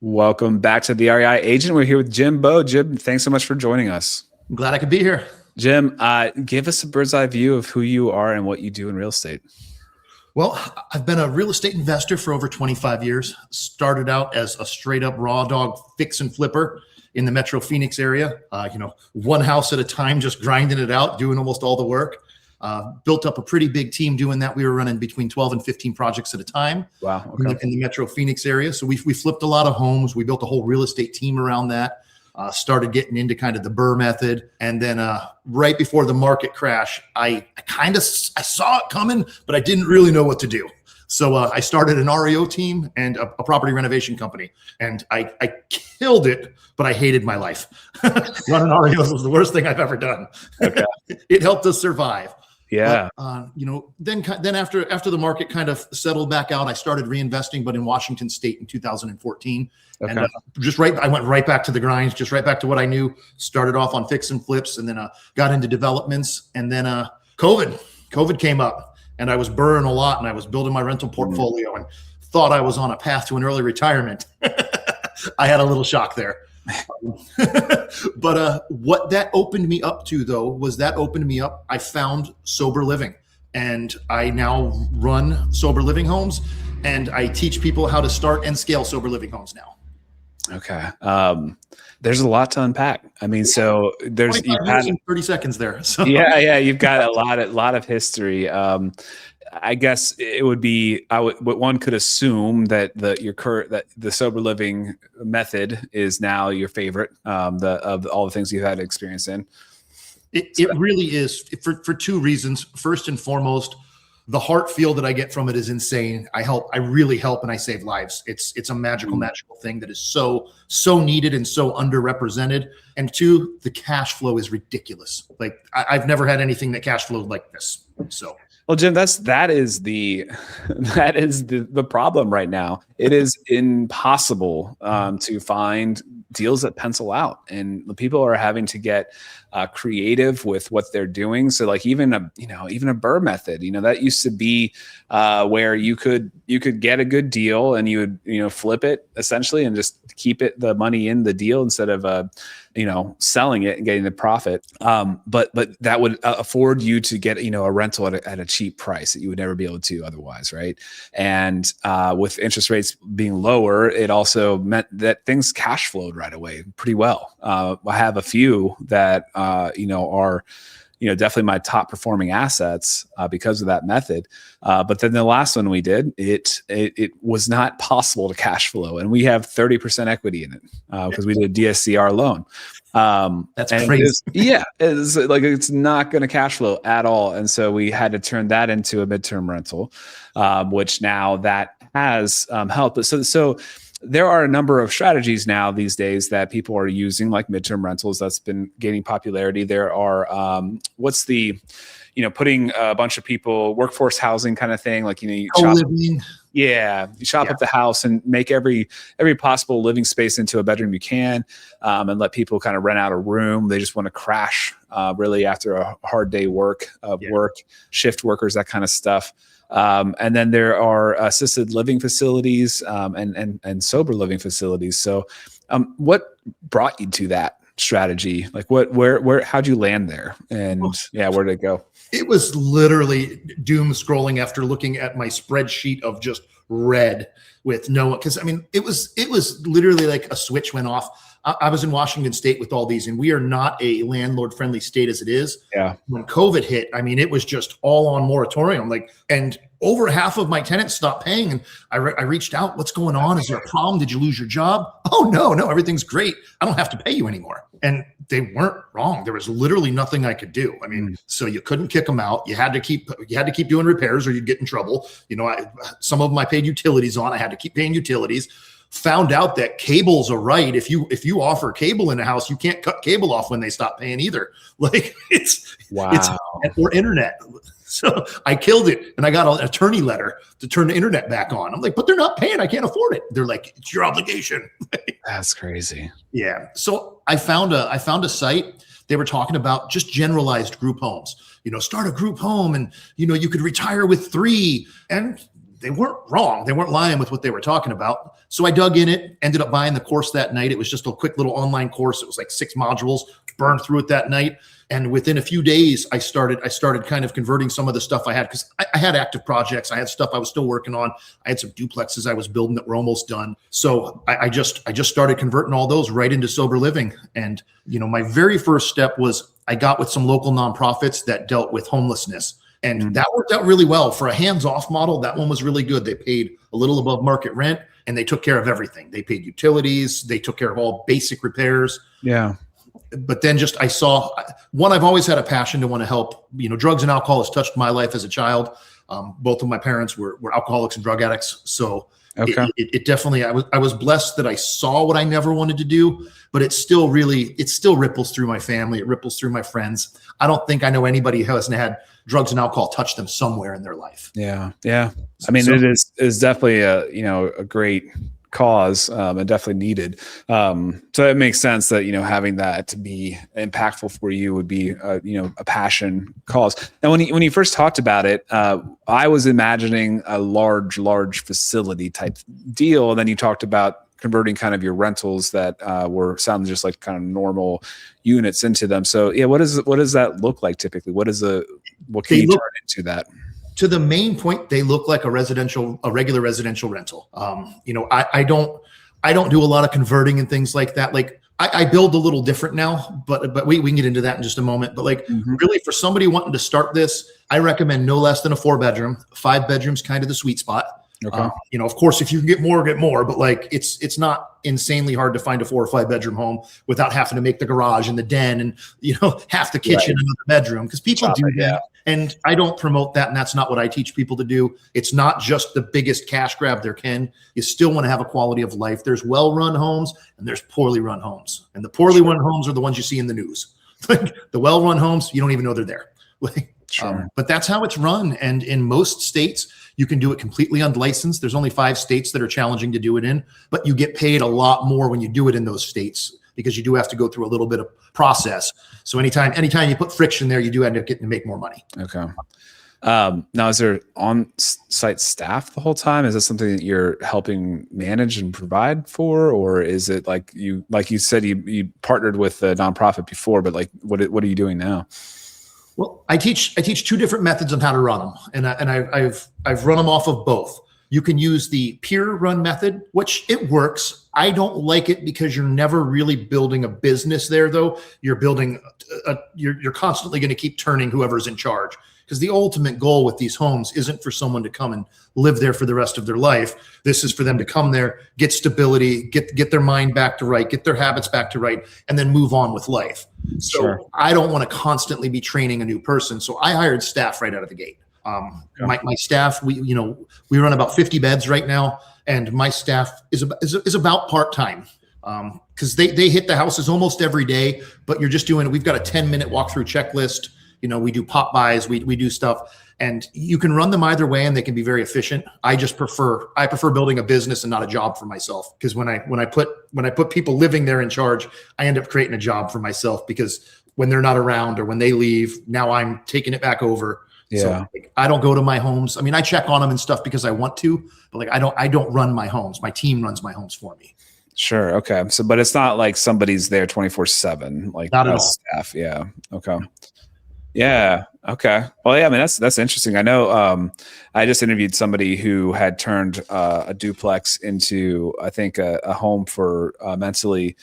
Welcome back to the REI Agent. We're here with Jim Boad. Jim, thanks so much for joining us. I'm glad I could be here. Jim, give us a bird's eye view of who you are and what you do in real estate. Well, I've been a real estate investor for over 25 years. Started out as a straight up raw dog fix and flipper in the Metro Phoenix area. One house at a time, just grinding it out, doing almost all the work. Built up a pretty big team doing that. We were running between 12 and 15 projects at a time. Wow. Okay. In the Metro Phoenix area. So we flipped a lot of homes. We built a whole real estate team around that. Started getting into kind of the BRRRR method. And then right before the market crash, I saw it coming, but I didn't really know what to do. So I started an REO team and a property renovation company, and I killed it, but I hated my life. Running REOs was the worst thing I've ever done. Okay. It helped us survive. Yeah. But, then after the market kind of settled back out, I started reinvesting, but in Washington State in 2014. Okay. And I went right back to the grinds, just right back to what I knew. Started off on fix and flips, and then got into developments. And then COVID came up, and I was burning a lot, and I was building my rental portfolio and thought I was on a path to an early retirement. I had a little shock there. But what that opened me up to, though, I found sober living, and I now run sober living homes, and I teach people how to start and scale sober living homes now. Okay. There's a lot to unpack. I mean, so you've had 30 seconds there. So. Yeah. You've got a lot of history. I guess it would be, what one could assume that the sober living method is now your favorite, of all the things you've had experience in. It really is for two reasons. First and foremost, the heart feel that I get from it is insane. I really help, and I save lives. It's a magical thing that is so needed and so underrepresented. And two, the cash flow is ridiculous. Like I've never had anything that cash flowed like this. So. Well, Jim, that is the problem right now. It is impossible to find deals that pencil out, and the people are having to get creative with what they're doing. So, like even a BRRRR method, that used to be where you could get a good deal and you would flip it essentially and just keep the money in the deal instead of selling it and getting the profit. But that would afford you to get, a rental at a cheap price that you would never be able to otherwise. Right. And with interest rates being lower, it also meant that things cash flowed right away pretty well. I have a few that, are, definitely my top performing assets because of that method. But then the last one we did, it was not possible to cash flow, and we have 30% equity in it because we did a DSCR loan. That's crazy. It's not going to cash flow at all, and so we had to turn that into a midterm rental, which now that has helped. So there are a number of strategies now these days that people are using, like midterm rentals. That's been gaining popularity. There are putting a bunch of people, workforce housing kind of thing, like you chop up the house and make every possible living space into a bedroom you can, and let people kind of rent out a room. They just want to crash really after a hard day work, shift workers, that kind of stuff. And then there are assisted living facilities and sober living facilities. So what brought you to that strategy? Like how'd you land there? And where did it go? It was literally doom scrolling after looking at my spreadsheet of just red with because it was literally like a switch went off. I was in Washington State with all these, and we are not a landlord friendly state as it is. Yeah. When COVID hit, it was just all on moratorium. And over half of my tenants stopped paying. And I reached out, what's going on? Is there a problem? Did you lose your job? Oh, no, everything's great. I don't have to pay you anymore. And they weren't wrong. There was literally nothing I could do. So you couldn't kick them out. You had to keep doing repairs or you'd get in trouble. Some of them I paid utilities on. I had to keep paying utilities. Found out that cables are right. If you offer cable in a house, you can't cut cable off when they stop paying either. It's or internet. So I killed it, and I got an attorney letter to turn the internet back on. I'm like, but they're not paying. I can't afford it. They're like, it's your obligation. That's crazy. Yeah. So I found a site. They were talking about just generalized group homes. Start a group home, and you could retire with 3. And they weren't wrong. They weren't lying with what they were talking about. So I dug in it, ended up buying the course that night. It was just a quick little online course. It was like 6 modules, burned through it that night. And within a few days, I started kind of converting some of the stuff I had, because I had active projects. I had stuff I was still working on. I had some duplexes I was building that were almost done. So I just started converting all those right into sober living. And, my very first step was I got with some local nonprofits that dealt with homelessness. And that worked out really well. For a hands-off model, that one was really good. They paid a little above market rent, and they took care of everything. They paid utilities. They took care of all basic repairs. Yeah. But then I saw, one, I've always had a passion to want to help. Drugs and alcohol has touched my life as a child. Both of my parents were alcoholics and drug addicts. So okay. it definitely, I was blessed that I saw what I never wanted to do, but it still ripples through my family. It ripples through my friends. I don't think I know anybody who hasn't had drugs and alcohol touch them somewhere in their life. Yeah. Yeah. I mean, it is definitely a great cause, and definitely needed. So it makes sense that, having that to be impactful for you would be, a passion cause. And when you first talked about it, I was imagining a large facility type deal. And then you talked about converting kind of your rentals that sounded just like kind of normal units into them. So yeah, what does that look like typically? What can you turn into that? To the main point, they look like a regular residential rental. I don't do a lot of converting and things like that. Like I build a little different now, but we can get into that in just a moment. But really, for somebody wanting to start this, I recommend no less than a 4-bedroom. 5 bedrooms, kind of the sweet spot. Okay. Of course, if you can get more, but it's not insanely hard to find a 4 or 5 bedroom home without having to make the garage and the den and, half the kitchen, another bedroom, because people do that. Yeah. And I don't promote that. And that's not what I teach people to do. It's not just the biggest cash grab there can. You still want to have a quality of life. There's well-run homes and there's poorly run homes. And the poorly run homes are the ones you see in the news. The well-run homes, you don't even know they're there. Sure. But that's how it's run. And in most states, you can do it completely unlicensed. There's only 5 states that are challenging to do it in, but you get paid a lot more when you do it in those states, because you do have to go through a little bit of process. So anytime you put friction there, you do end up getting to make more money. Okay. Now, is there on-site staff the whole time? Is this something that you're helping manage and provide for, or is it like you said, you partnered with a nonprofit before, but what are you doing now? Well, I teach 2 different methods on how to run them, and I've run them off of both. You can use the peer run method, which it works. I don't like it because you're never really building a business there, though. You're building you're constantly going to keep turning whoever's in charge, because the ultimate goal with these homes isn't for someone to come and live there for the rest of their life. This is for them to come there, get stability, get their mind back to right, get their habits back to right, and then move on with life. So sure. I don't want to constantly be training a new person. So I hired staff right out of the gate. My staff, we run about 50 beds right now, and my staff is about part-time, because they hit the houses almost every day, but you're just we've got a 10-minute walkthrough checklist. We do pop buys, we do stuff, and you can run them either way and they can be very efficient. I prefer building a business and not a job for myself, because when I put people living there in charge, I end up creating a job for myself, because when they're not around or when they leave, now I'm taking it back over. Yeah. So I don't go to my homes. I mean, I check on them and stuff because I want to, but I don't run my homes. My team runs my homes for me. Sure. Okay. So, but it's not like somebody's there 24/7, like not at all. Staff. Yeah. Okay. Yeah. Okay. Well, yeah, I mean, that's interesting. I know, I just interviewed somebody who had turned a duplex into, I think, a home for mentally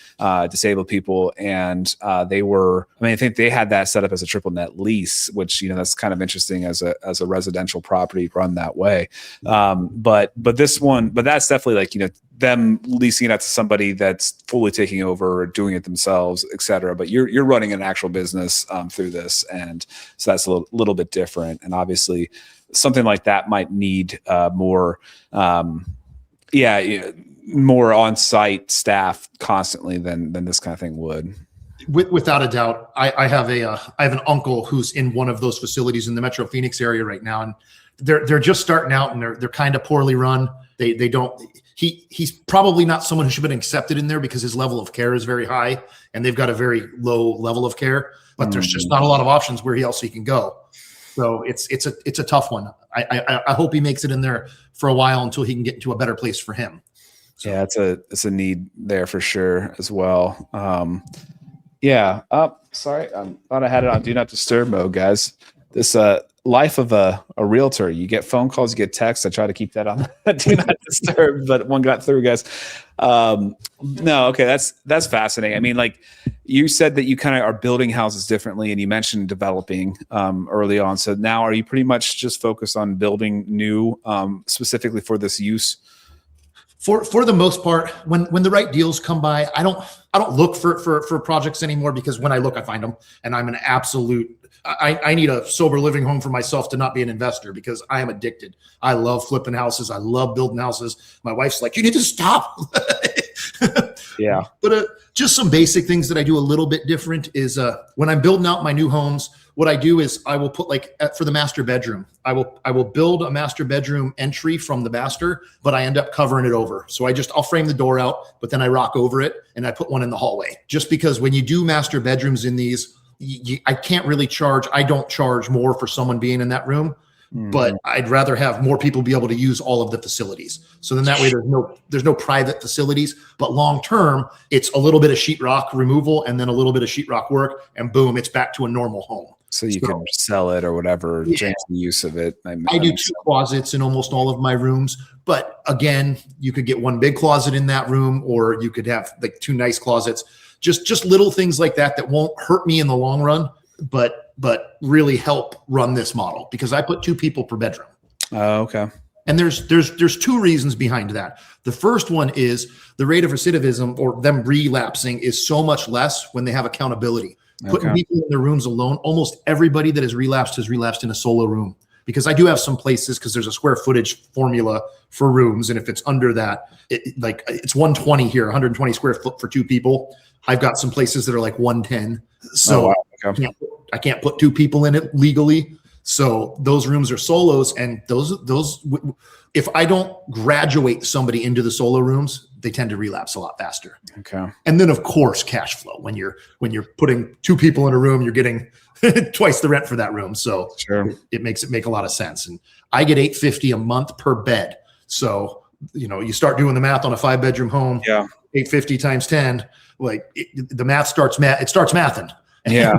disabled people. And I think they had that set up as a triple net lease, which, that's kind of interesting as a residential property run that way. But that's definitely them leasing it out to somebody that's fully taking over or doing it themselves, et cetera. But you're running an actual business through this. And so that's a little bit different. And obviously something like that might need more on-site staff constantly than this kind of thing would. Without a doubt. I have an uncle who's in one of those facilities in the Metro Phoenix area right now. And they're just starting out, and they're kind of poorly run. He's probably not someone who should have been accepted in there, because his level of care is very high and they've got a very low level of care, but there's just not a lot of options where else he can go. So it's a tough one. I hope he makes it in there for a while until he can get into a better place for him. So. Yeah, it's a need there for sure as well. Yeah. Sorry, I thought I had it on do not disturb mode, guys. This life of a realtor. You get phone calls, you get texts. I try to keep that on do not disturb, but one got through, guys. No, okay, that's fascinating. I mean, like you said that you kind of are building houses differently, and you mentioned developing early on. So now, are you pretty much just focused on building new, specifically for this use? For the most part, when the right deals come by, I don't look for projects anymore, because when I look, I find them, and I'm an absolute. I need a sober living home for myself to not be an investor, because I am addicted. I love flipping houses. I love building houses. My wife's like, you need to stop. Yeah. But just some basic things that I do a little bit different is when I'm building out my new homes, what I do is I will put for the master bedroom, I will build a master bedroom entry from the master, but I end up covering it over. So I'll frame the door out, but then I rock over it and I put one in the hallway, just because when you do master bedrooms in these, I can't really charge. I don't charge more for someone being in that room, but I'd rather have more people be able to use all of the facilities. So then that way there's no private facilities, but long-term it's a little bit of sheetrock removal and then a little bit of sheetrock work, and boom, it's back to a normal home. So you can sell it or whatever, change the use of it. I do 2 closets in almost all of my rooms, but again, you could get one big closet in that room, or you could have like 2 nice closets. Just little things like that won't hurt me in the long run, but really help run this model, because I put 2 people per bedroom. Oh, okay. And there's 2 reasons behind that. The first one is the rate of recidivism, or them relapsing, is so much less when they have accountability. Putting people in their rooms alone, almost everybody that has relapsed in a solo room. Because I do have some places, because there's a square footage formula for rooms, and if it's under that, it's 120 here, 120 square foot for 2 people. I've got some places that are like 110. So I can't put 2 people in it legally. So those rooms are solos, and those if I don't graduate somebody into the solo rooms, they tend to relapse a lot faster. Okay. And then of course cash flow. When you're putting 2 people in a room, you're getting twice the rent for that room. So sure. It makes it make a lot of sense. And I get $850 a month per bed. So, you start doing the math on a 5-bedroom home, $850 times 10, the math starts mathing. Yeah,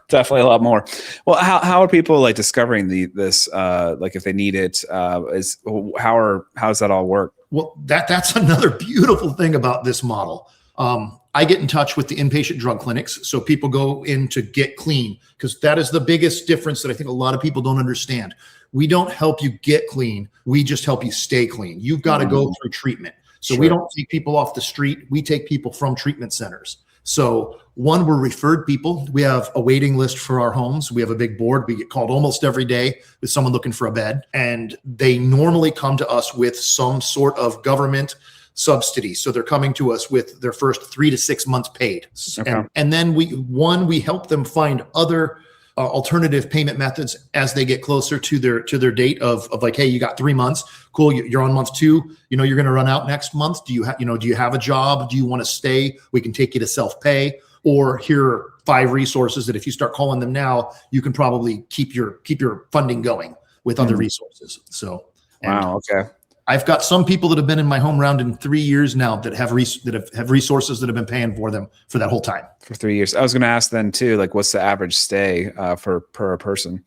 definitely a lot more. Well, how are people discovering this? If they need it, how does that all work? Well, that's another beautiful thing about this model. I get in touch with the inpatient drug clinics, so people go in to get clean, because that is the biggest difference that I think a lot of people don't understand. We don't help you get clean. We just help you stay clean. You've got to go through treatment. So we don't take people off the street. We take people from treatment centers. So one, we're referred people. We have a waiting list for our homes. We have a big board. We get called almost every day with someone looking for a bed. And they normally come to us with some sort of government subsidy. So they're coming to us with their first 3 to 6 months paid. Okay. And then we help them find other alternative payment methods as they get closer to their date of hey, you got 3 months. Cool. You're on month 2. You're going to run out next month. Do you have a job? Do you want to stay? We can take you to self-pay, or here are 5 resources that if you start calling them now, you can probably keep your funding going with other resources. So, wow. Okay. I've got some people that have been in my home round in 3 years now that have resources that have been paying for them for that whole time. For 3 years. I was going to ask then too, what's the average stay per person?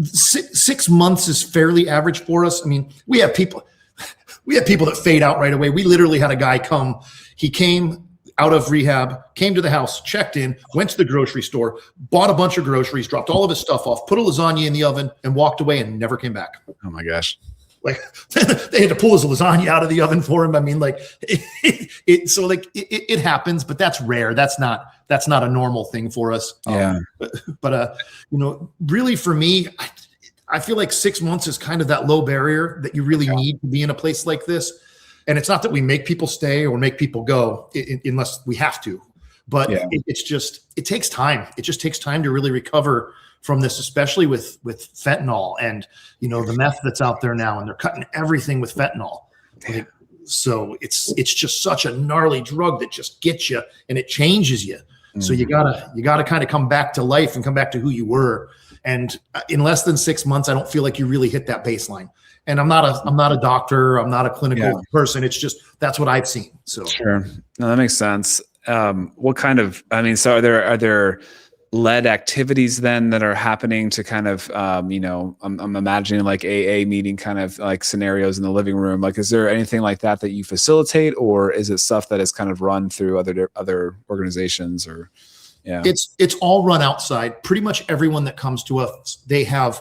6 months is fairly average for us. I mean, we have people that fade out right away. We literally had a guy come. He came out of rehab, came to the house, checked in, went to the grocery store, bought a bunch of groceries, dropped all of his stuff off, put a lasagna in the oven, and walked away and never came back. Oh my gosh. They had to pull his lasagna out of the oven for him. I mean, it happens, but that's rare. That's not a normal thing for us. Yeah. But really for me, I feel like 6 months is kind of that low barrier that you really need to be in a place like this. And it's not that we make people stay or make people go unless we have to, but it takes time. It just takes time to really recover from this, especially with fentanyl and, the meth that's out there now, and they're cutting everything with fentanyl. So it's just such a gnarly drug that just gets you and it changes you. Mm-hmm. So you gotta kind of come back to life and come back to who you were. And in less than 6 months, I don't feel like you really hit that baseline. And I'm not a doctor. I'm not a clinical person. It's just, that's what I've seen. So sure. No, that makes sense. What kind of, I mean, so are there led activities then that are happening to kind of, I'm imagining like AA meeting kind of like scenarios in the living room. Like, is there anything like that you facilitate, or is it stuff that is kind of run through other organizations or? Yeah. It's all run outside. Pretty much everyone that comes to us, they have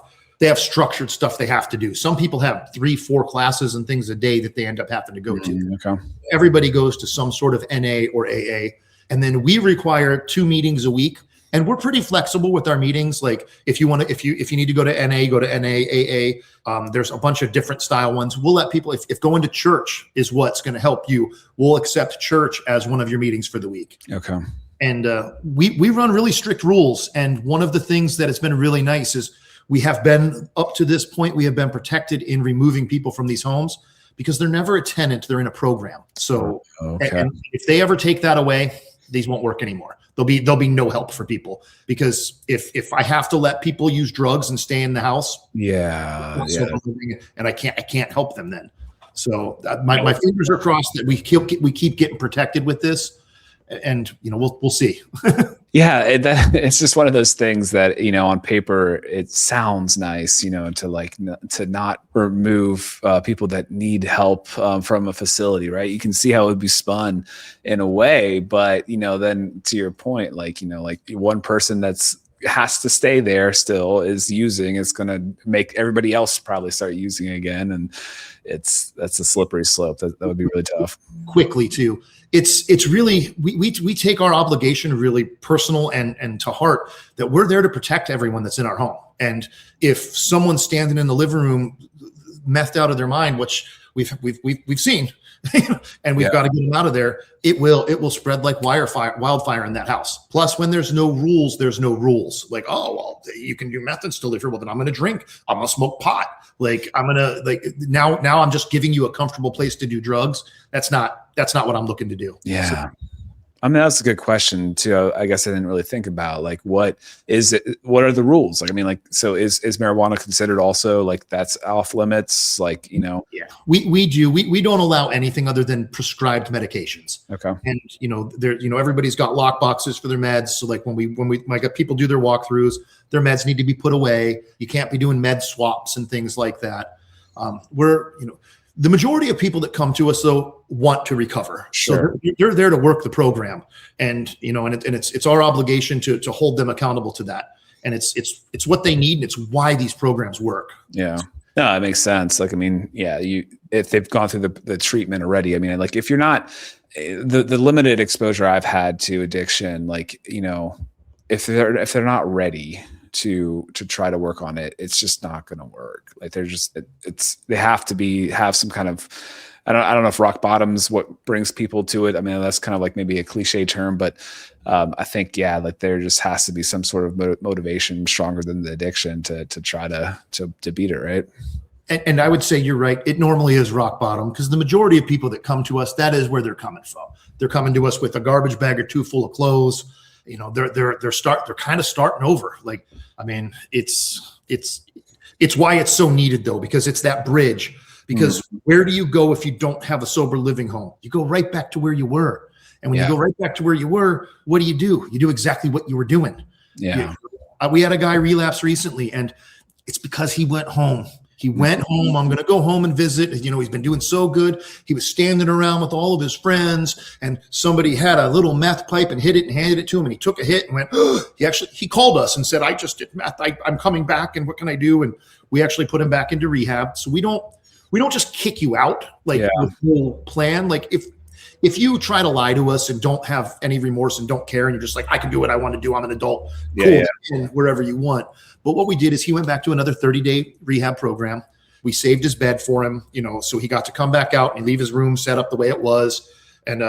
structured stuff they have to do. Some people have 3-4 classes and things a day that they end up having to go to. Okay. Everybody goes to some sort of NA or AA. And then we require 2 meetings a week. And we're pretty flexible with our meetings. Like if you need to go to NA, go to NA, AA. There's a bunch of different style ones. We'll let people, if going to church is what's going to help you, we'll accept church as one of your meetings for the week. Okay. And we run really strict rules. And one of the things that has been really nice is we have been, up to this point, we have been protected in removing people from these homes because they're never a tenant, they're in a program. So and if they ever take that away, these won't work anymore. There'll be no help for people, because if I have to let people use drugs and stay in the house, and I can't help them then. So my fingers are crossed that we keep getting protected with this, and we'll see. Yeah, it's just one of those things that, on paper it sounds nice, to not remove people that need help from a facility, right? You can see how it would be spun in a way, but then to your point, like one person has to stay there still is using, it's going to make everybody else probably start using again, and that's a slippery slope. That would be really tough. Quickly too. It's really, we take our obligation really personal and to heart, that we're there to protect everyone that's in our home. And if someone's standing in the living room methed out of their mind, which we've seen, and we've got to get them out of there, it will spread like wildfire in that house. Plus, when there's no rules, there's no rules. Like, oh, well, you can do meth and still live here. Well, then I'm going to drink. I'm going to smoke pot. Like, I'm going to now I'm just giving you a comfortable place to do drugs. That's not what I'm looking to do. Yeah. So, I mean, that's a good question too. I guess I didn't really think about like, what are the rules? Like, I mean, like, so is marijuana considered also like that's off limits? Like, Yeah, we do. We don't allow anything other than prescribed medications. Okay. And everybody's got lock boxes for their meds. So like when we people do their walkthroughs, their meds need to be put away. You can't be doing med swaps and things like that. The majority of people that come to us though want to recover. Sure. So they're there to work the program, and it's our obligation to hold them accountable to that. And it's what they need, and it's why these programs work. Yeah. No, it makes sense. Like, I mean, if they've gone through the treatment already, I mean, like if you're not, the limited exposure I've had to addiction, like, if they're not ready to try to work on it, it's just not going to work. Like they have to have some kind of, I don't know if rock bottom's what brings people to it. I mean, that's kind of like maybe a cliche term, but I think, like there just has to be some sort of motivation stronger than the addiction to try to beat it. Right. And I would say you're right. It normally is rock bottom, because the majority of people that come to us, that is where they're coming from. They're coming to us with a garbage bag or two full of clothes. They're kind of starting over. Like, I mean, it's why it's so needed though, because it's that bridge. Because where do you go if you don't have a sober living home? You go right back to where you were. And when you go right back to where you were, what do? You do exactly what you were doing. Yeah. We had a guy relapse recently, and it's because he went home. He went home. I'm going to go home and visit. He's been doing so good. He was standing around with all of his friends, and somebody had a little meth pipe and hit it and handed it to him. And he took a hit and went, he called us and said, I just did meth. I'm coming back. And what can I do? And we actually put him back into rehab. So we don't just kick you out with full plan. Like if you try to lie to us and don't have any remorse and don't care, and you're just like, I can do what I want to do, I'm an adult, cool, wherever you want. But what we did is he went back to another 30-day rehab program. We saved his bed for him, so he got to come back out and leave his room set up the way it was. And,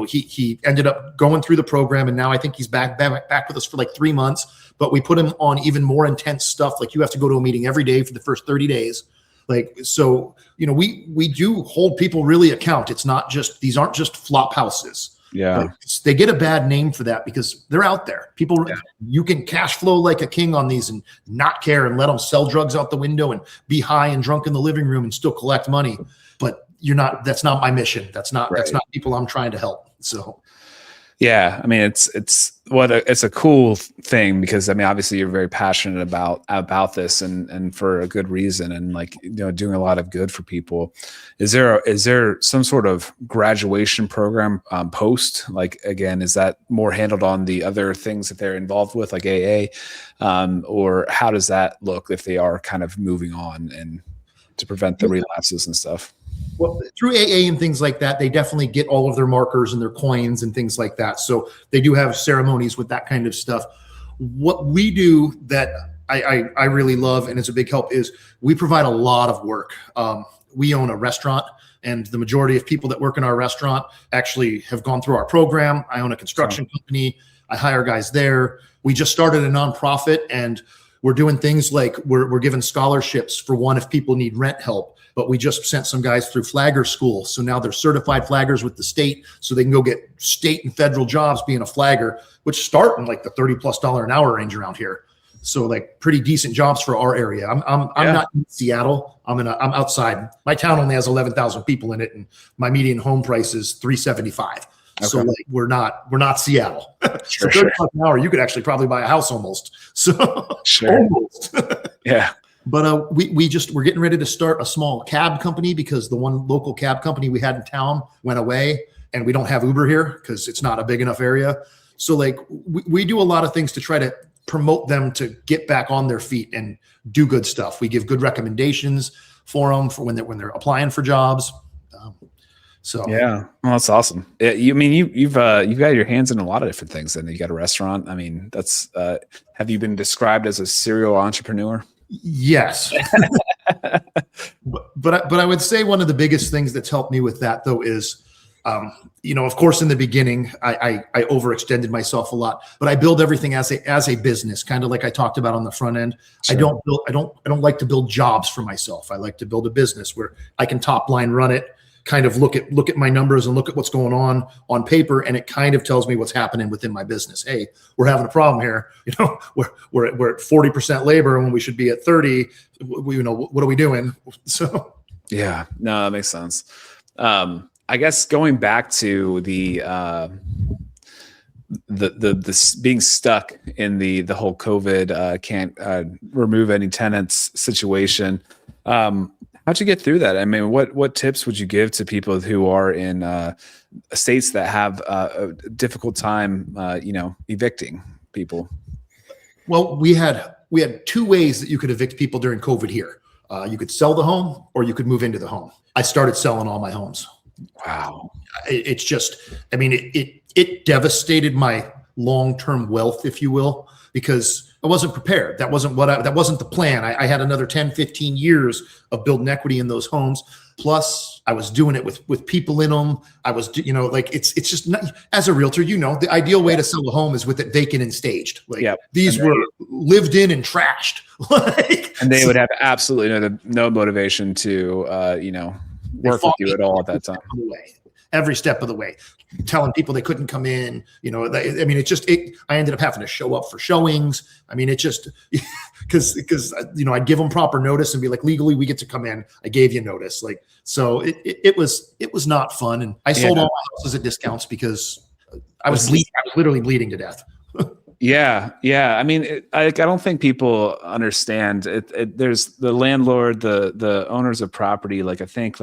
he ended up going through the program, and now I think he's back with us for like 3 months, but we put him on even more intense stuff. Like, you have to go to a meeting every day for the first 30 days. Like, so, we do hold people really account. It's not just, these aren't just flop houses. Yeah. But they get a bad name for that because they're out there. People, you can cash flow like a king on these and not care and let them sell drugs out the window and be high and drunk in the living room and still collect money. But that's not my mission. That's not people I'm trying to help. So. Yeah, I mean, it's a cool thing because I mean, obviously you're very passionate about this and for a good reason, and like, you know, doing a lot of good for people. Is there some sort of graduation program post? Like, again, is that more handled on the other things that they're involved with, like AA, or how does that look if they are kind of moving on and to prevent the relapses and stuff? Well, through AA and things like that, they definitely get all of their markers and their coins and things like that. So they do have ceremonies with that kind of stuff. What we do that I really love, and it's a big help, is we provide a lot of work. We own a restaurant, and the majority of people that work in our restaurant actually have gone through our program. I own a construction company. I hire guys there. We just started a nonprofit, and we're doing things like we're giving scholarships for one if people need rent help. But we just sent some guys through flagger school. So now they're certified flaggers with the state, so they can go get state and federal jobs being a flagger, which start in like the $30+ an hour range around here. So like pretty decent jobs for our area. I'm not in Seattle. I'm outside. My town only has 11,000 people in it, and my median home price is $375. Okay. So like we're not Seattle. Sure, so $30 an hour, you could actually probably buy a house almost. So almost. Yeah. But we're getting ready to start a small cab company because the one local cab company we had in town went away, and we don't have Uber here because it's not a big enough area. So like we do a lot of things to try to promote them to get back on their feet and do good stuff. We give good recommendations for them for when they're applying for jobs. So yeah, well, that's awesome. You've got your hands in a lot of different things, and you got a restaurant. I mean, that's have you been described as a serial entrepreneur? Yes. but I would say one of the biggest things that's helped me with that though is, of course, in the beginning, I overextended myself a lot, but I build everything as a business, kind of like I talked about on the front end. Sure. I don't like to build jobs for myself. I like to build a business where I can top line run it, kind of look at my numbers and look at what's going on paper, and it kind of tells me what's happening within my business. Hey, we're having a problem here. We're at 40% labor when we should be at 30. What are we doing? So yeah, no, that makes sense. I guess going back to the being stuck in the whole COVID can't remove any tenants situation. How'd you get through that? I mean, what tips would you give to people who are in states that have a difficult time, evicting people? Well, we had two ways that you could evict people during COVID here. You could sell the home, or you could move into the home. I started selling all my homes. Wow. It's just, I mean, it devastated my long-term wealth, if you will, because I wasn't prepared. That wasn't the plan. I had another 10, 15 years of building equity in those homes. Plus I was doing it with people in them. I was, it's just not, as a realtor, the ideal way to sell a home is with it vacant and staged. These were lived in and trashed. And they would have absolutely no motivation to, work with you at all at that time. Every step of the way, telling people they couldn't come in, I ended up having to show up for showings. I mean, it just, because I'd give them proper notice and be like, legally, we get to come in. I gave you notice. So it was not fun. And I sold all my houses at discounts because I was literally bleeding to death. Yeah. I mean, I don't think people understand it. There's the landlord, the owners of property. I think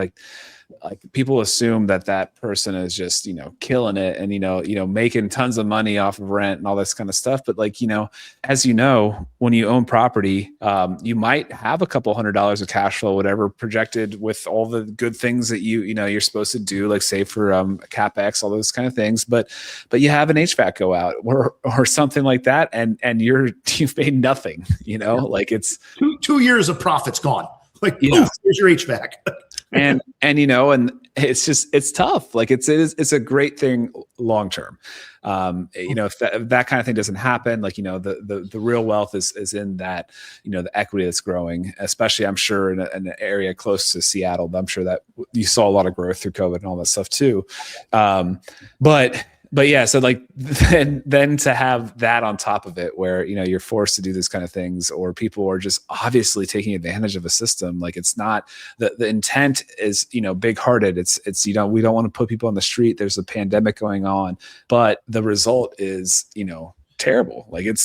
people assume that person is just, killing it and, making tons of money off of rent and all this kind of stuff. But as when you own property, you might have a couple $100s of cash flow, whatever projected with all the good things that you're supposed to do, like save for CapEx, all those kind of things. But you have an HVAC go out or something like that. And you've made nothing, it's 2 years of profits gone. Here's your HVAC. and it's tough. It's a great thing long term. If that kind of thing doesn't happen, the real wealth is in that, the equity that's growing, especially I'm sure in an area close to Seattle. I'm sure that you saw a lot of growth through COVID and all that stuff too. But but yeah, so like then to have that on top of it, where you're forced to do this kind of things, or people are just obviously taking advantage of a system. Like, it's not the intent is big hearted. It's we don't want to put people on the street. There's a pandemic going on, but the result is terrible. Like it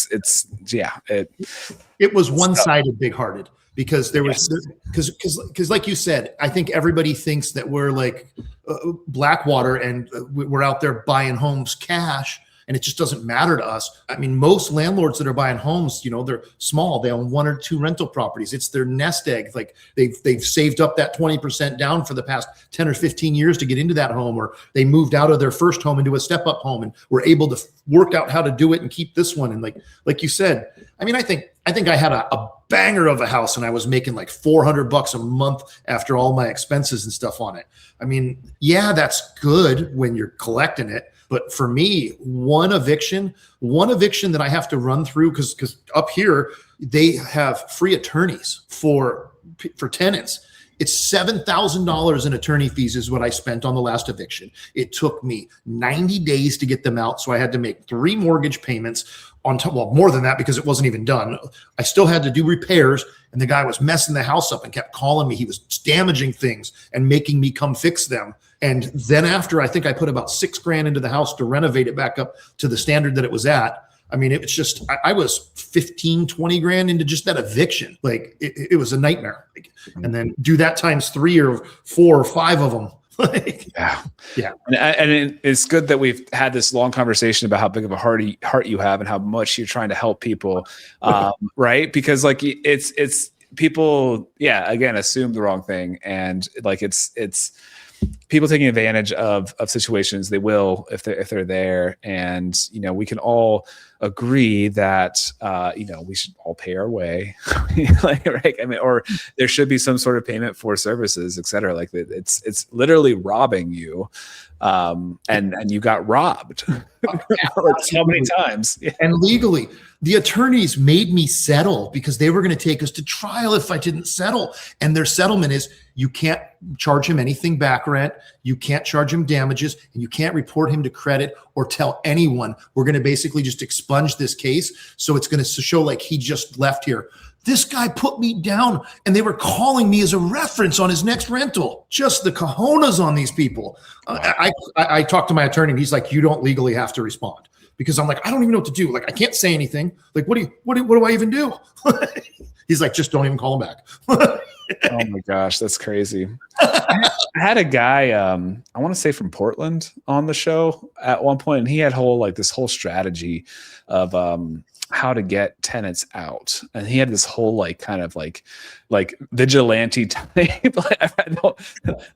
was one-sided, big hearted. Because there was, because like you said, I think everybody thinks that we're like Blackwater and we're out there buying homes cash, and it just doesn't matter to us. I mean, most landlords that are buying homes, they're small. They own 1 or 2 rental properties. It's their nest egg. Like they've saved up that 20% down for the past 10 or 15 years to get into that home, or they moved out of their first home into a step-up home and were able to work out how to do it and keep this one. And like you said, I mean, I think I had a banger of a house and I was making like $400 a month after all my expenses and stuff on it. I mean, yeah, that's good when you're collecting it. But for me, one eviction that I have to run through, because up here, they have free attorneys for tenants. It's $7,000 in attorney fees is what I spent on the last eviction. It took me 90 days to get them out. So I had to make 3 mortgage payments on top. Well, more than that, because it wasn't even done. I still had to do repairs, and the guy was messing the house up and kept calling me. He was damaging things and making me come fix them. And then after, I think I put about $6,000 into the house to renovate it back up to the standard that it was at. I mean, it's just, I was 15, 20 grand into just that eviction. Like it was a nightmare. And then do that times 3 or 4 or 5 of them. Yeah. And it's good that we've had this long conversation about how big of a heart you have and how much you're trying to help people. Right. Because like it's people, again, assume the wrong thing. And like, it's people taking advantage of situations. They will, if they're there. And, we can all agree that, we should all pay our way. Like, right? I mean, or there should be some sort of payment for services, et cetera. Like it's literally robbing you. And you got robbed so many times. Yeah. And legally, the attorneys made me settle because they were going to take us to trial if I didn't settle. And their settlement is you can't charge him anything back rent. You can't charge him damages, and you can't report him to credit or tell anyone. We're going to basically just expunge this case. So it's going to show like he just left here. This guy put me down, and they were calling me as a reference on his next rental. Just the cojones on these people. I talked to my attorney, and he's like, you don't legally have to respond. Because I'm like, I don't even know what to do. Like, I can't say anything. Like, what do I even do? He's like, just don't even call him back. Oh my gosh, that's crazy. I had a guy, I want to say from Portland, on the show at one point, and he had this whole strategy of how to get tenants out, and he had this whole kind of vigilante type.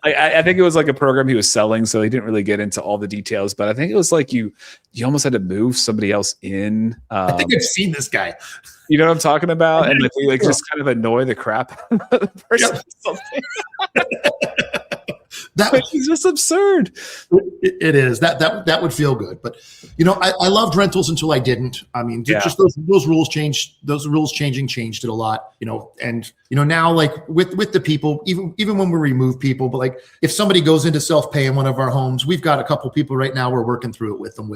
I think it was like a program he was selling, so he didn't really get into all the details. But I think it was like you almost had to move somebody else in. I think I've seen this guy. You know what I'm talking about? And just kind of annoy the crap out of the person. Which is just absurd. It is. That would feel good. But I loved rentals until I didn't. I mean, just those rules changed. Those rules changed it a lot. And now with the people, even when we remove people, but if somebody goes into self-pay in one of our homes, we've got a couple people right now we're working through it with them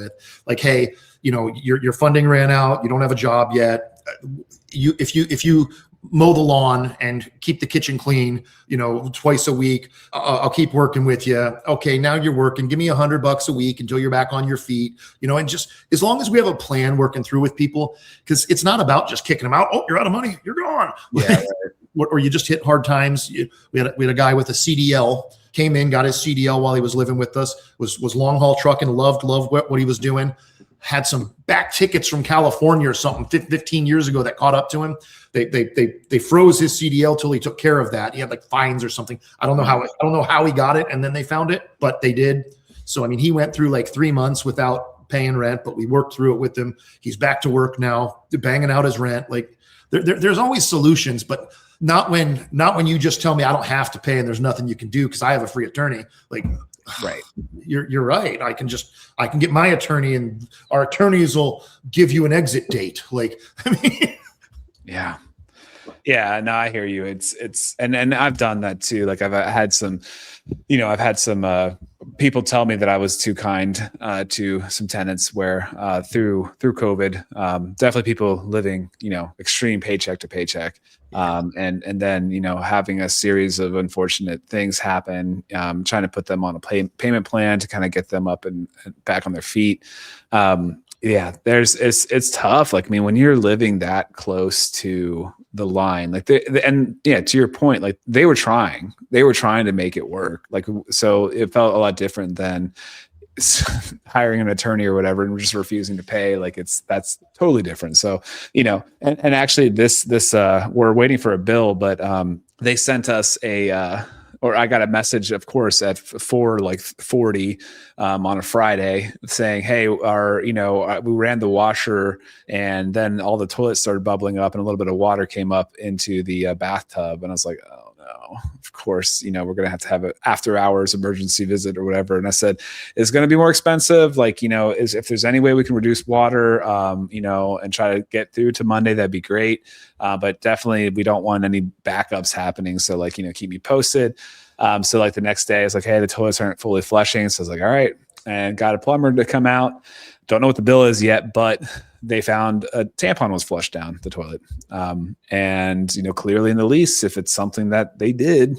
hey, your funding ran out. You don't have a job yet. If you mow the lawn and keep the kitchen clean, twice a week, I'll keep working with you. Okay, now you're working. Give me $100 a week until you're back on your feet. And just as long as we have a plan working through with people, because it's not about just kicking them out. Oh, you're out of money. You're gone. Yeah. Or you just hit hard times. We had a guy with a CDL, came in, got his CDL while he was living with us, was long haul trucking, loved what he was doing. Had some back tickets from California or something 15 years ago that caught up to him. They froze his CDL till he took care of that. He had fines or something. I don't know how he got it, and then they found it, but they did. So I mean, he went through 3 months without paying rent, but we worked through it with him. He's back to work now, banging out his rent. There's always solutions, but not when you just tell me I don't have to pay and there's nothing you can do because I have a free attorney. Right. You're right. I can get my attorney, and our attorneys will give you an exit date. Yeah. Yeah, no, I hear you. It's and I've done that too. I've had some, people tell me that I was too kind to some tenants where through COVID, definitely people living, extreme paycheck to paycheck. And then, having a series of unfortunate things happen, trying to put them on a payment plan to kind of get them up and back on their feet. It's tough. Like, I mean, when you're living that close to the line, like to your point, like they were trying to make it work. Like, so it felt a lot different than hiring an attorney or whatever and just refusing to pay. Like that's totally different. So, and actually this we're waiting for a bill, but they sent us or I got a message, of course, at 4:40 on a Friday saying, "Hey, we ran the washer, and then all the toilets started bubbling up, and a little bit of water came up into the bathtub." And I was like, "Oh no!" Of course, we're gonna have to have an after-hours emergency visit or whatever. And I said, "It's gonna be more expensive. Like, if there's any way we can reduce water, and try to get through to Monday, that'd be great. But definitely, we don't want any backups happening. So, like, keep me posted." So like the next day, it's like, "Hey, the toilets aren't fully flushing." So I was like, "All right," and got a plumber to come out. Don't know what the bill is yet, but they found a tampon was flushed down the toilet. And clearly in the lease, if it's something that they did,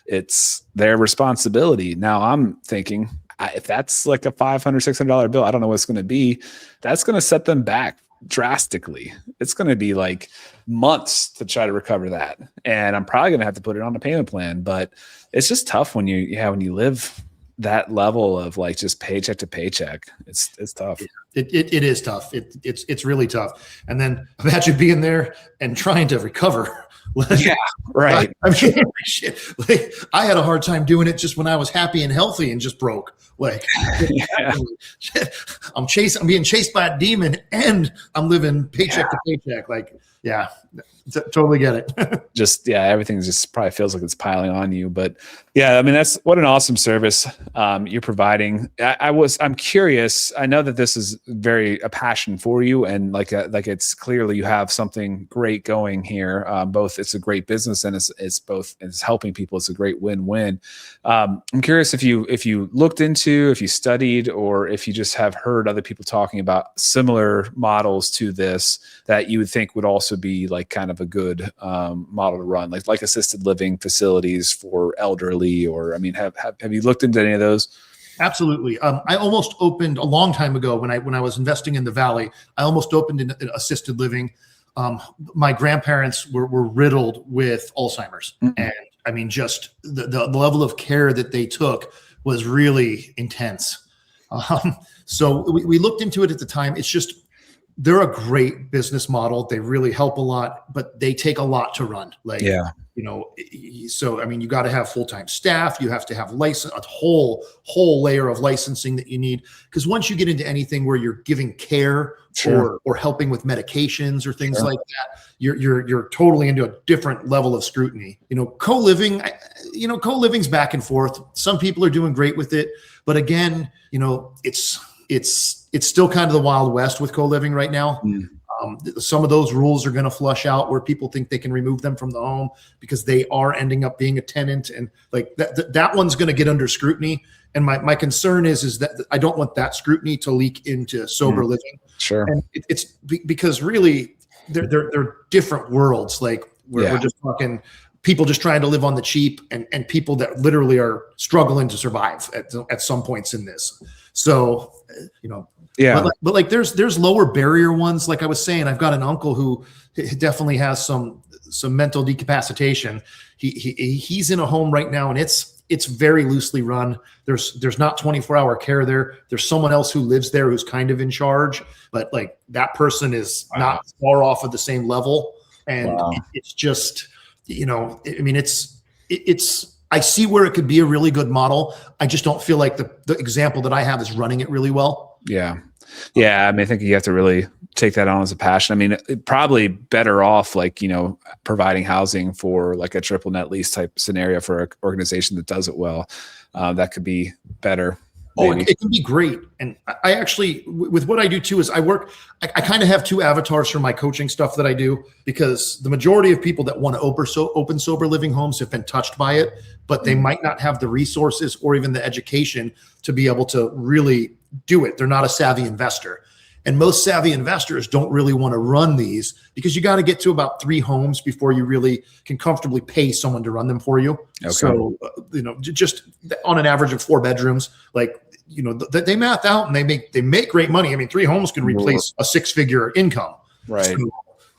it's their responsibility. Now I'm thinking, if that's like a $500, $600 bill, I don't know what it's going to be. That's going to set them back drastically. It's going to be like months to try to recover that. And I'm probably going to have to put it on a payment plan, but it's just tough when you live that level of like just paycheck to paycheck. It's tough. It is tough. It's really tough. And then imagine being there and trying to recover. Yeah, right. I mean, shit. Like, I had a hard time doing it just when I was happy and healthy and just broke. Like, Yeah. I'm being chased by a demon, and I'm living paycheck to paycheck. Like, yeah, totally get it. Everything just probably feels like it's piling on you. But yeah, I mean, that's what an awesome service you're providing. I'm curious. I know that this is very a passion for you, and like it's clearly you have something great going here. Both it's a great business, and it's helping people. It's a great win-win. I'm curious if you looked into, if you studied, or if you just have heard other people talking about similar models to this that you would think would also be like kind of a good model to run, like assisted living facilities for elderly, or I mean, have you looked into any of those? Absolutely. I almost opened a long time ago when I was investing in the Valley. I almost opened an assisted living. My grandparents were riddled with Alzheimer's, and I mean, just the level of care that they took was really intense. So we looked into it at the time. It's just, they're a great business model. They really help a lot, but they take a lot to run. Like, so, I mean, you got to have full-time staff. You have to have a whole layer of licensing that you need. Because once you get into anything where you're giving care or helping with medications or things like that, you're totally into a different level of scrutiny. Co-living, co-living's back and forth. Some people are doing great with it, but again, it's still kind of the Wild West with co-living right now. Some of those rules are going to flush out where people think they can remove them from the home because they are ending up being a tenant, and like that one's going to get under scrutiny. And my concern is that I don't want that scrutiny to leak into sober living. Sure. And it's because really they're different worlds. Like we're just talking people just trying to live on the cheap, and people that literally are struggling to survive at some points in this. So, but like there's lower barrier ones. Like I was saying, I've got an uncle who definitely has some mental decapacitation. He's in a home right now, and it's very loosely run. There's not 24-hour care there. There's someone else who lives there who's kind of in charge, but like that person is not far off of the same level. And it's just, I mean, it's I see where it could be a really good model. I just don't feel like the example that I have is running it really well. Yeah. Yeah. I mean, I think you have to really take that on as a passion. I mean, probably better off like, providing housing for like a triple net lease type scenario for an organization that does it well. That could be better. Oh, maybe. it can be great. And I actually, with what I do too, is I kind of have two avatars for my coaching stuff that I do, because the majority of people that want to open sober living homes have been touched by it, but they might not have the resources or even the education to be able to really do it. They're not a savvy investor. And most savvy investors don't really want to run these, because you got to get to about 3 homes before you really can comfortably pay someone to run them for you. Okay. So, just on an average of 4 bedrooms, like, they math out and they make great money. I mean, 3 homes can replace a 6-figure income. Right. So,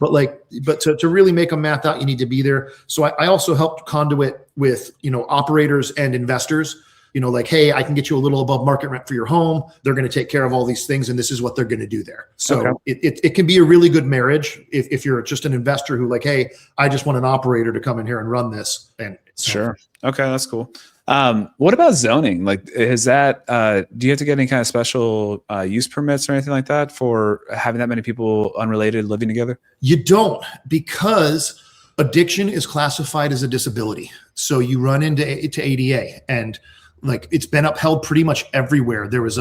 but to really make them math out, you need to be there. So I also helped conduit with, operators and investors. Like, hey, I can get you a little above market rent for your home. They're going to take care of all these things, and this is what they're going to do there. So it can be a really good marriage if you're just an investor who, like, hey, I just want an operator to come in here and run this. And sure. Okay, that's cool. What about zoning? Like, is that, do you have to get any kind of special use permits or anything like that for having that many people unrelated living together? You don't, because addiction is classified as a disability. So you run into ADA, and like, it's been upheld pretty much everywhere. There was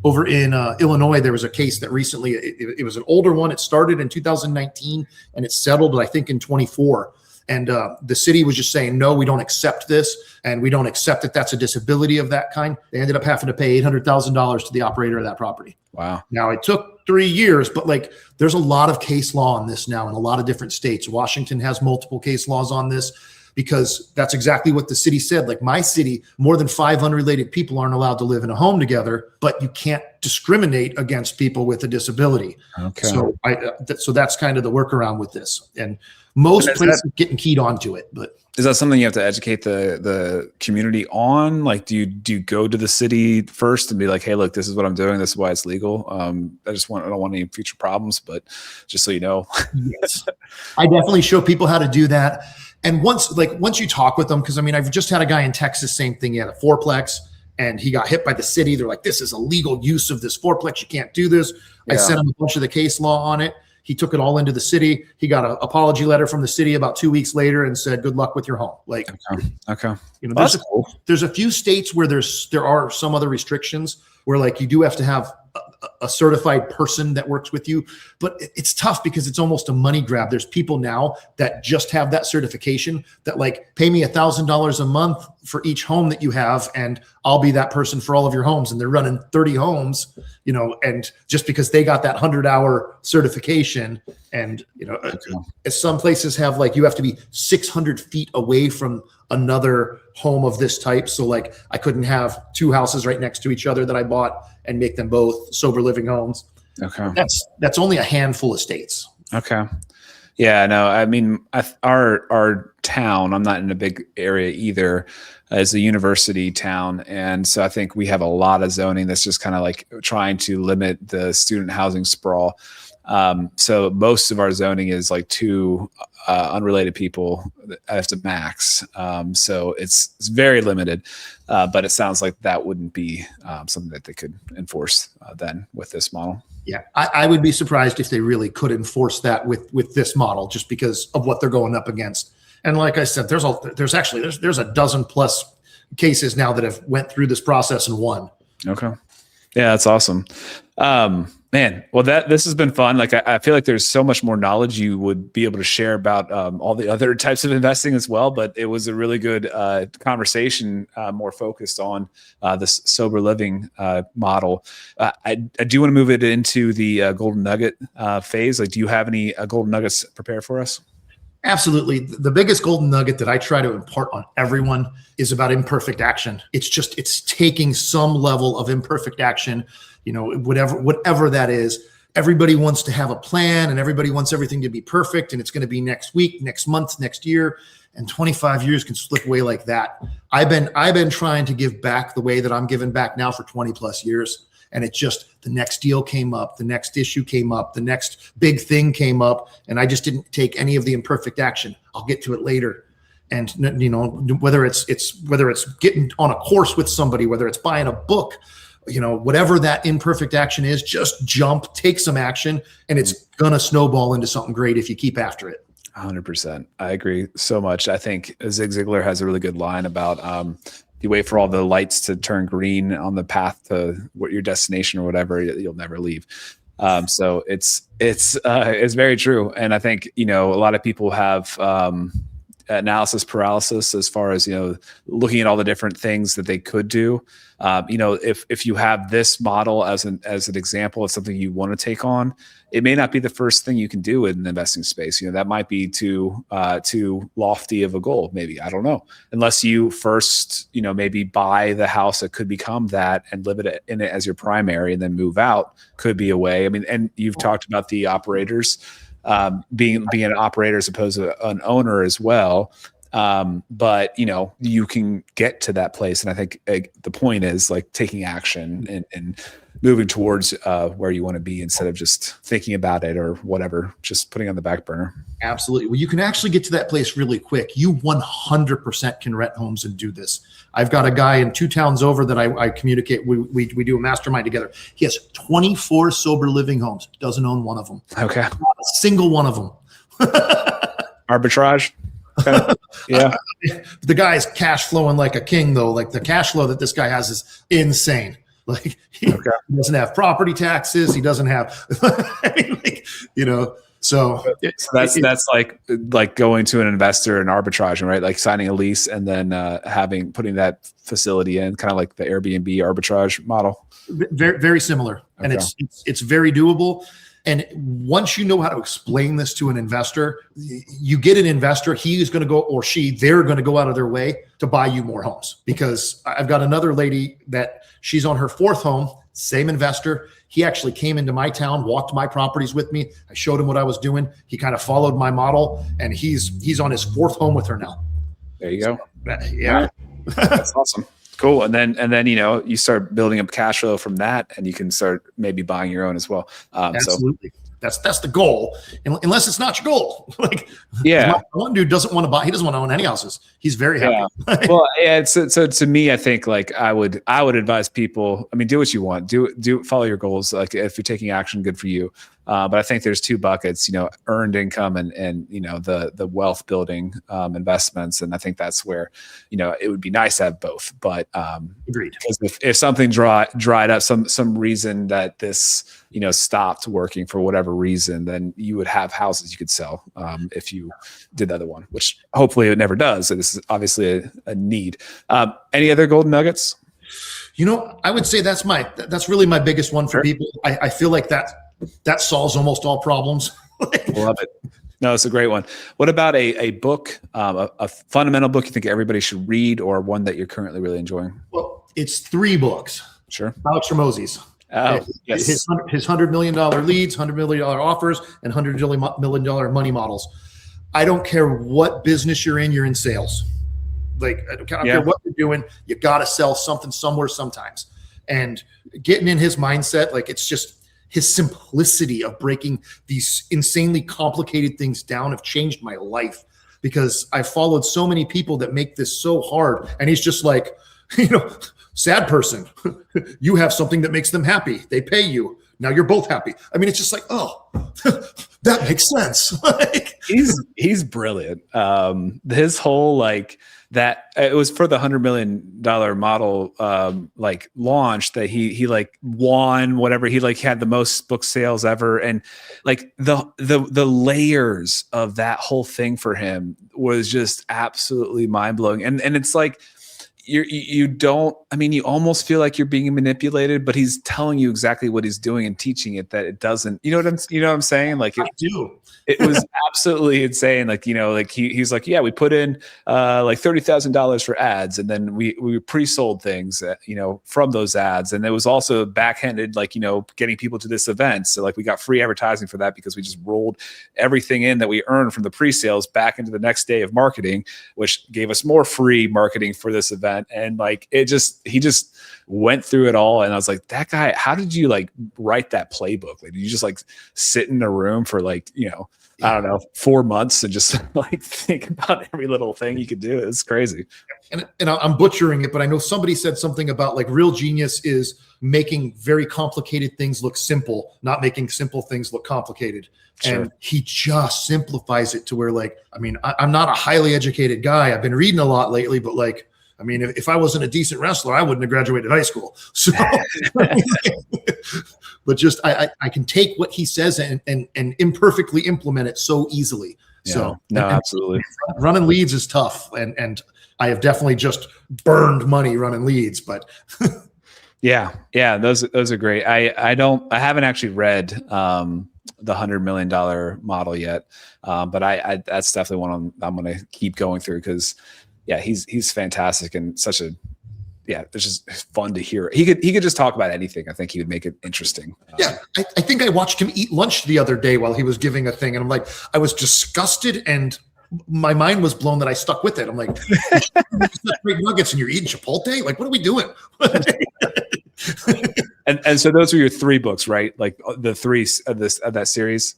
over in Illinois, there was a case that recently, it was an older one. It started in 2019 and it settled, I think, in 24. And the city was just saying, no, we don't accept this. And we don't accept that that's a disability of that kind. They ended up having to pay $800,000 to the operator of that property. Wow. Now, it took 3 years, but like, there's a lot of case law on this now in a lot of different states. Washington has multiple case laws on this, because that's exactly what the city said. Like, my city, more than 5 unrelated people aren't allowed to live in a home together, but you can't discriminate against people with a disability. Okay. So so that's kind of the workaround with this. And most places getting keyed onto it, but is that something you have to educate the community on? Like, do you go to the city first and be like, hey, look, this is what I'm doing. This is why it's legal. I don't want any future problems, but just so you know. Yes, I definitely show people how to do that. And once you talk with them, because I mean, I've just had a guy in Texas, same thing. He had a 4-plex and he got hit by the city. They're like, this is illegal use of this 4-plex. You can't do this. Yeah. I sent him a bunch of the case law on it. He took it all into the city. He got an apology letter from the city about 2 weeks later and said, good luck with your home. Like, okay. There's a few states where there are some other restrictions where, like, you do have to have a certified person that works with you, but it's tough because it's almost a money grab. There's people now that just have that certification that, like, pay me $1,000 a month for each home that you have, and I'll be that person for all of your homes. And they're running 30 homes, and just because they got that 100-hour certification, and some places have, like, you have to be 600 feet away from another home of this type. So, like, I couldn't have 2 houses right next to each other that I bought and make them both sober living homes. Okay. That's only a handful of states. Okay. Yeah, no, I mean, our town, I'm not in a big area either, is a university town. And so I think we have a lot of zoning that's just kind of like trying to limit the student housing sprawl. So most of our zoning is like 2 unrelated people as the max. So it's very limited, but it sounds like that wouldn't be something that they could enforce then with this model. Yeah, I would be surprised if they really could enforce that with this model, just because of what they're going up against. And like I said, there's a dozen plus cases now that have went through this process and won. Okay. Yeah, that's awesome. Man, well, this has been fun. Like, I feel like there's so much more knowledge you would be able to share about all the other types of investing as well. But it was a really good conversation, more focused on this sober living model. I do want to move it into the golden nugget phase. Like, do you have any golden nuggets prepared for us? Absolutely. The biggest golden nugget that I try to impart on everyone is about imperfect action. It's taking some level of imperfect action, whatever that is. Everybody wants to have a plan and everybody wants everything to be perfect, and it's going to be next week, next month, next year, and 25 years can slip away like that. I've been trying to give back the way that I'm giving back now for 20 plus years. And it just, the next deal came up, the next issue came up, the next big thing came up, and I just didn't take any of the imperfect action. I'll get to it later. And whether it's getting on a course with somebody, whether it's buying a book, whatever that imperfect action is, just jump, take some action, and it's gonna snowball into something great if you keep after it. 100%. I agree so much. I think Zig Ziglar has a really good line about you wait for all the lights to turn green on the path to what your destination or whatever, you'll never leave. So it's very true. And I think, a lot of people have, analysis paralysis as far as, looking at all the different things that they could do. If you have this model as an example of something you want to take on, it may not be the first thing you can do in the investing space. That might be too lofty of a goal. Maybe, I don't know, unless you first, maybe buy the house that could become that and live in it as your primary and then move out could be a way. I mean, and you've talked about the operators, being an operator as opposed to an owner as well. But you can get to that place. And I think the point is like taking action and moving towards where you want to be instead of just thinking about it or whatever, just putting it on the back burner. Absolutely. Well, you can actually get to that place really quick. You 100% can rent homes and do this. I've got a guy in 2 towns over that I communicate. We do a mastermind together. He has 24 sober living homes. Doesn't own one of them. Okay. Not a single one of them. Arbitrage. Okay. Yeah. The guy's cash flowing like a king, though. Like the cash flow that this guy has is insane. Like he doesn't have property taxes. He doesn't have, So that's like going to an investor and arbitraging, right? Like signing a lease and then putting that facility in, kind of like the Airbnb arbitrage model. Very, very similar, and it's very doable. And once you know how to explain this to an investor, you get an investor, he is going to go, or they're going to go out of their way to buy you more homes. Because I've got another lady that she's on her 4th home, same investor. He actually came into my town, walked my properties with me. I showed him what I was doing. He kind of followed my model, and he's on his 4th home with her now. There you go. Yeah. That's awesome. Cool. And then, you start building up cash flow from that, and you can start maybe buying your own as well. Absolutely. That's the goal, unless it's not your goal. One dude doesn't want to buy. He doesn't want to own any houses. He's very happy. Well, yeah. So to me, I think like I would advise people. I mean, do what you want. Do follow your goals. Like if you're taking action, good for you. But I think there's 2 buckets, earned income and the wealth building investments. And I think that's where, it would be nice to have both. But agreed. Because if something dried up, some reason that this, stopped working for whatever reason, then you would have houses you could sell if you did the other one, which hopefully it never does. So this is obviously a need. Any other golden nuggets? I would say that's really my biggest one for people. I feel like that solves almost all problems. Love it. No, it's a great one. What about a book, a fundamental book you think everybody should read, or one that you're currently really enjoying? Well, it's 3 books. Sure. Alex Ramose's. Oh, yes. His $100 million leads, $100 million offers, and $100 million money models. I don't care what business you're in sales. Like, I don't care what you're doing. You got to sell something somewhere sometimes. And getting in his mindset, like it's just his simplicity of breaking these insanely complicated things down have changed my life, because I followed so many people that make this so hard. And he's just like, sad person, you have something that makes them happy. They pay you. Now you're both happy. I mean, it's just like, oh, that makes sense. He's brilliant. His whole that it was for the $100 million model launch that he won whatever. He had the most book sales ever, and the layers of that whole thing for him was just absolutely mind blowing. And it's like you almost feel like you're being manipulated, but he's telling you exactly what he's doing and teaching it that it doesn't. You know what I'm saying? Like I do. It was absolutely insane. He's like, yeah, we put in $30,000 for ads, and then we pre-sold things, from those ads, and it was also backhanded, getting people to this event. So we got free advertising for that because we just rolled everything in that we earned from the pre-sales back into the next day of marketing, which gave us more free marketing for this event. And he just went through it all, and I was like, that guy, how did you write that playbook? Did you just sit in a room for I don't know, 4 months and just think about every little thing you could do? It's crazy. And I'm butchering it, but I know somebody said something about real genius is making very complicated things look simple, not making simple things look complicated. Sure. And he just simplifies it to where I'm not a highly educated guy. I've been reading a lot lately, but I mean, if I wasn't a decent wrestler, I wouldn't have graduated high school. So, but just I can take what he says and imperfectly implement it so easily. Yeah. So no, absolutely. Running leads is tough, and I have definitely just burned money running leads, but yeah, those are great. I haven't actually read the $100 million model yet, but I that's definitely one I'm going to keep going through, because he's fantastic and such a it's just fun to hear. He could just talk about anything. I think he would make it interesting. I think I watched him eat lunch the other day while he was giving a thing, and I'm like, I was disgusted, and my mind was blown that I stuck with it. I'm like, great nuggets and you're eating Chipotle? Like, what are we doing? and so those are your 3 books, right? Like the 3 of that series?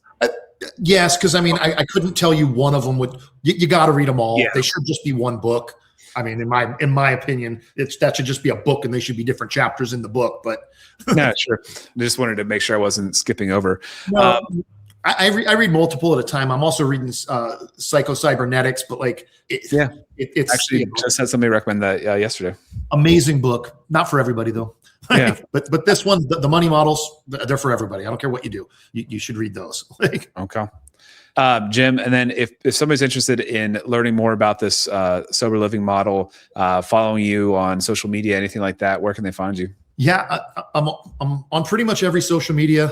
Yes, because I mean, I couldn't tell you one of them would. You got to read them all. Yeah. They should just be one book. I mean, in my opinion, that should just be a book, and they should be different chapters in the book. But no, sure. I just wanted to make sure I wasn't skipping over. No, I read multiple at a time. I'm also reading Psycho-Cybernetics, but like, it's actually just had somebody recommend that yesterday. Amazing book, not for everybody though. Yeah, but this one, the money models, they're for everybody. I don't care what you do. You should read those. Okay. Jim, and then if somebody's interested in learning more about this sober living model, following you on social media, anything like that, where can they find you? Yeah, I'm on pretty much every social media,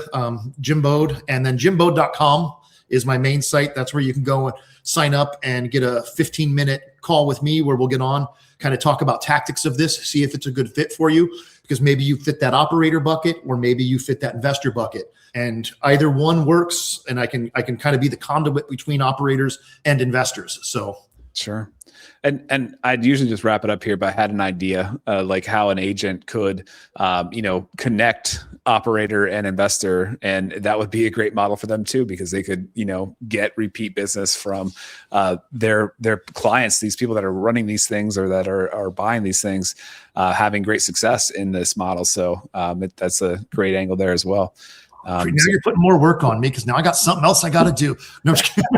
Jim Boad, and then jimboad.com is my main site. That's where you can go and sign up and get a 15-minute call with me where we'll get on, kind of talk about tactics of this, see if it's a good fit for you, because maybe you fit that operator bucket or maybe you fit that investor bucket. And either one works, and I can kind of be the conduit between operators and investors. So sure. And I'd usually just wrap it up here, but I had an idea, like how an agent could, connect operator and investor, and that would be a great model for them too, because they could, get repeat business from their clients, these people that are running these things or that are buying these things, having great success in this model. So that's a great angle there as well. Now you're putting more work on me, because now I got something else I got to do. No, I'm just kidding.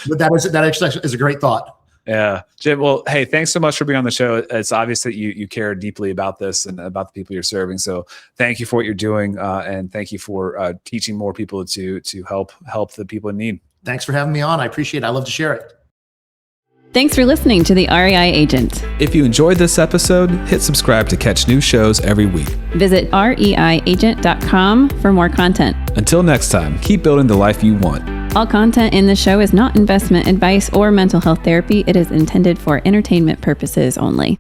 But that actually is a great thought. Yeah, Jim. Well, hey, thanks so much for being on the show. It's obvious that you care deeply about this and about the people you're serving. So thank you for what you're doing, and thank you for teaching more people to help the people in need. Thanks for having me on. I appreciate it. I love to share it. Thanks for listening to the REI Agent. If you enjoyed this episode, hit subscribe to catch new shows every week. Visit reiagent.com for more content. Until next time, keep building the life you want. All content in the show is not investment advice or mental health therapy. It is intended for entertainment purposes only.